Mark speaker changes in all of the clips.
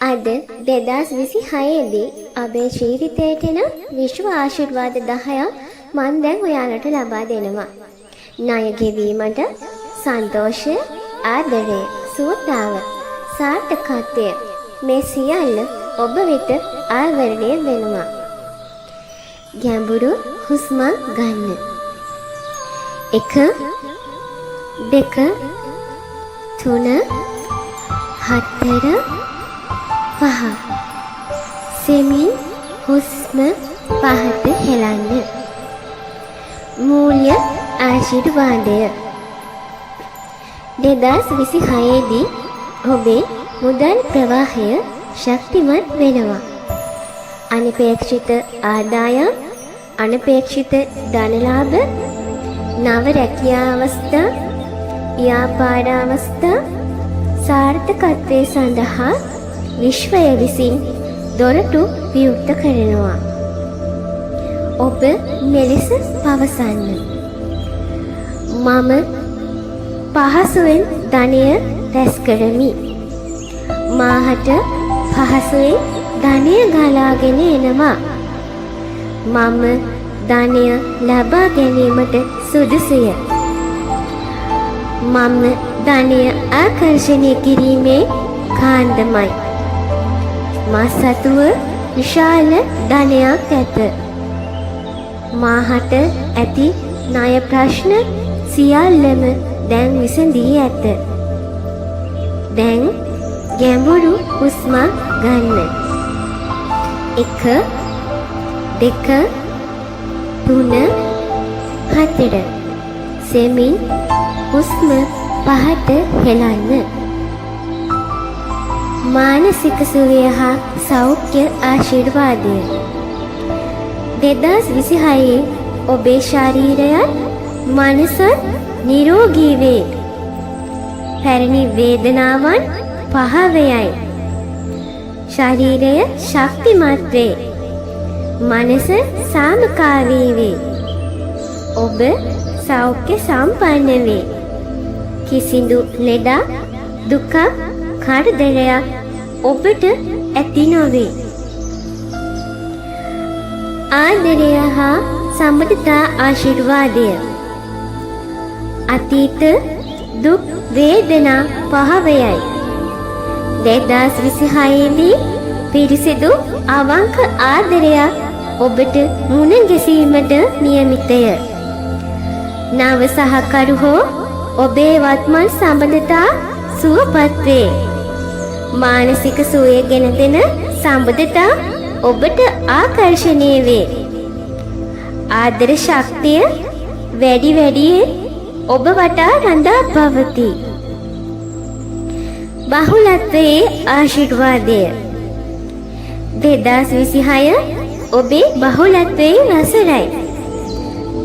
Speaker 1: අද 2026 දී අපේ ජීවිතයට එන විශ්ව ආශිර්වාද 10ක් මම දැන් ඔයාලට ලබා දෙනවා. ණය ගෙවීමට සන්තෝෂය, ආදරය, සුවතාව, සාර්ථකත්වය මේ සියල්ල ඔබ වෙත ආවරණය වෙනවා. ගැඹුරු හුස්මක් ගන්න. 1 2 3 4 5 සෙමින් හුස්ම පහත හෙලන්න. මූල්‍ය ආශිර්වාදය 2026 දී ඔබේ මුදල් ප්‍රවාහය ශක්තිමත් වෙනවා. අනපේක්ෂිත ආදායම්, අනපේක්ෂිත ධනලාභ, නව රැකියා අවස්ථා, ව්‍යාපාර අවස්ථා සාර්ථකත්වයේ සඳහා විශ්වය විසින් දොරටු විවෘත කරනවා. ඔබ මෙලෙස පවසන්න. මම පහසුවෙන් ධනය රැස් කරමි. මාහට පහසුවෙන් ධනය ගලාගෙන එනවා. මම ධනය ලබා ගැනීමට සුදුසුය. මම ධනය ආකර්ෂණය කිරීමේ කාන්දමයි. මා සතුව විශාල ධනයක් ඇත. මාහට ඇති ණය ප්‍රශ්න සියල්ලම දැන් විසඳී ඇත. දැන් ගැඹුරු හුස්මක් ගන්න. 1 2 3 4 සෙමින් හුස්ම පහත හෙලන්න. මානසික සුවය හා සෞඛ්‍ය ආශිර්වාදය 2026 ඔබේ ශරීරයත් මනසත් නිරෝගී වේ. පැරණි වේදනාවන් පහවයයි. ශරීරය ශක්තිමත් වේ. මනස සාමකාමී වේ. ඔබ සෞඛ්‍ය සම්පන්න වේ. කිසිදු ලෙඩක්, දුකක්, කරදරයක් ඔබට ඇති නොවේ. ආදරය හා සම්බන්ධතා ආශිර්වාදය අතීත දුක් වේදනා පහවයයි. 2026 දී පිරිසිදු අවංක ආදරයක් ඔබට මුණ ගැසීමට නියමිතය. නව සහකරු හෝ ඔබේ වත්මන් සම්බන්ධතා සුවපත් වේ. මානසික සුවය ගෙන දෙන සම්බන්ධතා ඔබට ආකර්ෂණය වේ. ආදර ශක්තිය වැඩි වැඩියෙන් ඔබ වටා රඳා පවතී. බහුලත්වයේ ආශිර්වාදය 2026 ඔබේ බහුලත්වයේ වසරයි.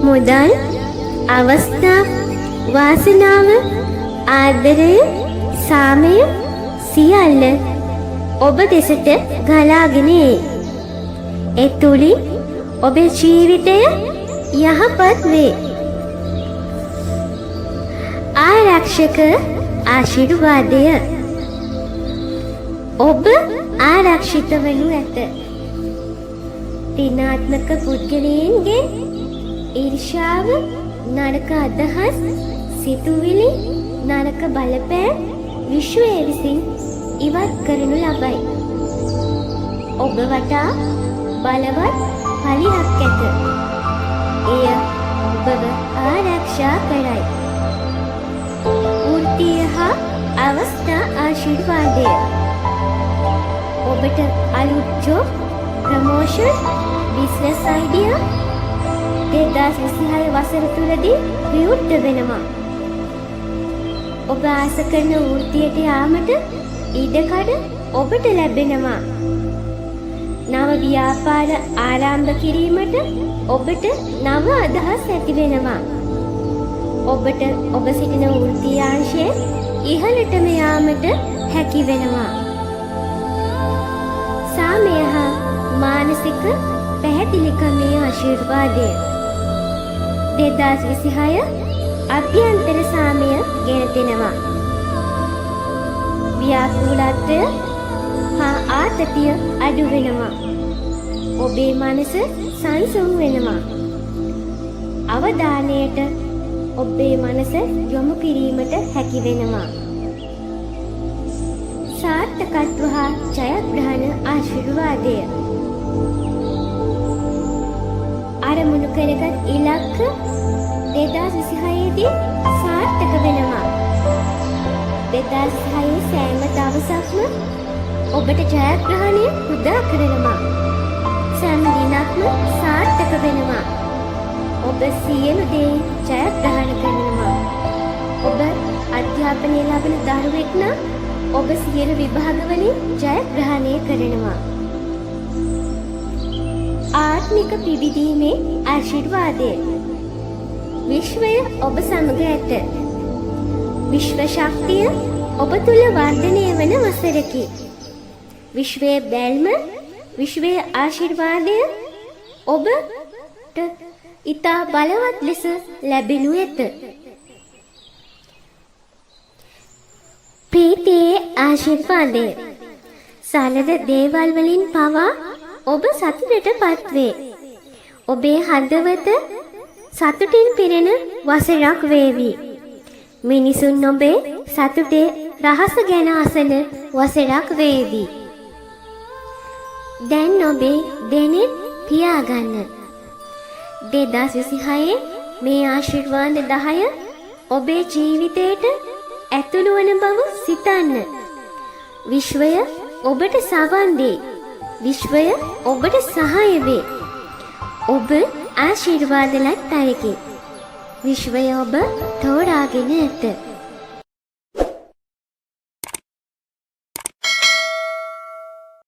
Speaker 1: මුදල්, අවස්ථා, වාසනාව, ආදරය, සාමය සියල්ල ඔබ දෙසට ගලාගෙන එයි. ඒ තුලින් ඔබේ ජීවිතය යහපත් වේ. ආරක්ෂක ආශිර්වාදය ඔබ ආරක්ෂිත වනු ඇත. ඍණාත්මක පුද්ගලයන්ගෙන් ඊර්ෂ්‍යාව, නරක අදහස්, සිතුවිලි, නරක බලපෑම් විශ්වය විසින් ඉවත් කරනු ලබයි. ඔබ වටා බලවත් පලියක් ඇත. එය ඔබව ආරක්ෂා කරයි. වෘත්තීය හා අවස්ථා ආශිර්වාදය ඔබට අලුත් ජොබ්, ප්‍රමෝෂන්, බිස්නස් අයිඩියා 2026 වසර තුලදී විවෘත වෙනවා. ඔබ ආස කරන වෘත්තියට යාමට ඉඩකඩ ඔබට ලැබෙනවා. නව ව්‍යාපාර ආරම්භ කිරීමට ඔබට නව අදහස් ඇති වෙනවා. ඔබට ඔබ සිටින වෘත්තියාංශය ඉහළටම යාමට හැකි වෙනවා. සාමය හා මානසික පැහැදිලිකමේ ආශිර්වාදය 2026 අභ්‍යන්තර සාමය ගෙන දෙනවා. ව්‍යාකූලත්වය, හා ආතතිය අඩු වෙනවා. ඔබේ මනස සංසුන් වෙනවා. අවධානයට ඔබේ මනස යොමු කිරීමට හැකි වෙනවා. සාර්ථකත්ව හා ජයග්‍රහණ ආශිර්වාදය. අරමුණු කරගත් ඉලක්ක 2026 දී සාර්ථක වෙනවා. 2026 සෑම දවසක්ම ඔබට ජයග්‍රහණය උදා කරනවා. සෑම දිනක්ම සාර්ථක වෙනවා. ඔබ සියලු දේ ජයග්‍රහණ කරනවා. ඔබ අධ්‍යාපනය ලබන දරුවෙක් නම් ඔබ සියලු විභාගවලින් ජයග්‍රහණය කරනවා. ආත්මික පිබිදීමේ ආශිර්වාදය. විශ්වය ඔබ සමග ඇත. විශ්ව ශක්තිය ඔබ තුල වර්ධනය වන වසරකි. විශ්වයේ බැල්ම, විශ්වයේ ආශිර්වාදය ඔබට ඉතා බලවත් ලෙස ලැබෙනු ඇත. ප්‍රීතියේ ආශිර්වාදය. සරල දේවල් වලින් පවා ඔබ සතුටටපත් වේ. ඔබේ හදවත සතුටින් පිරෙන වසරක් වේවි. මිනිසුන් ඔබේ සතුටේ රහස ගැන අසන වසරක් වේවි. දැන් ඔබේ දෙනෙත් තියාගන්න. 2026 මේ ආශිර්වාද 10 ඔබේ ජීවිතයට ඇතුළු වන බව සිතන්න. විශ්වය ඔබට සවන් දී. විශ්වය ඔබට සහාය වේ. ඔබ ආශිර්වාද ලත් අයකි. විශ්වය ඔබ තෝරාගෙන ඇත.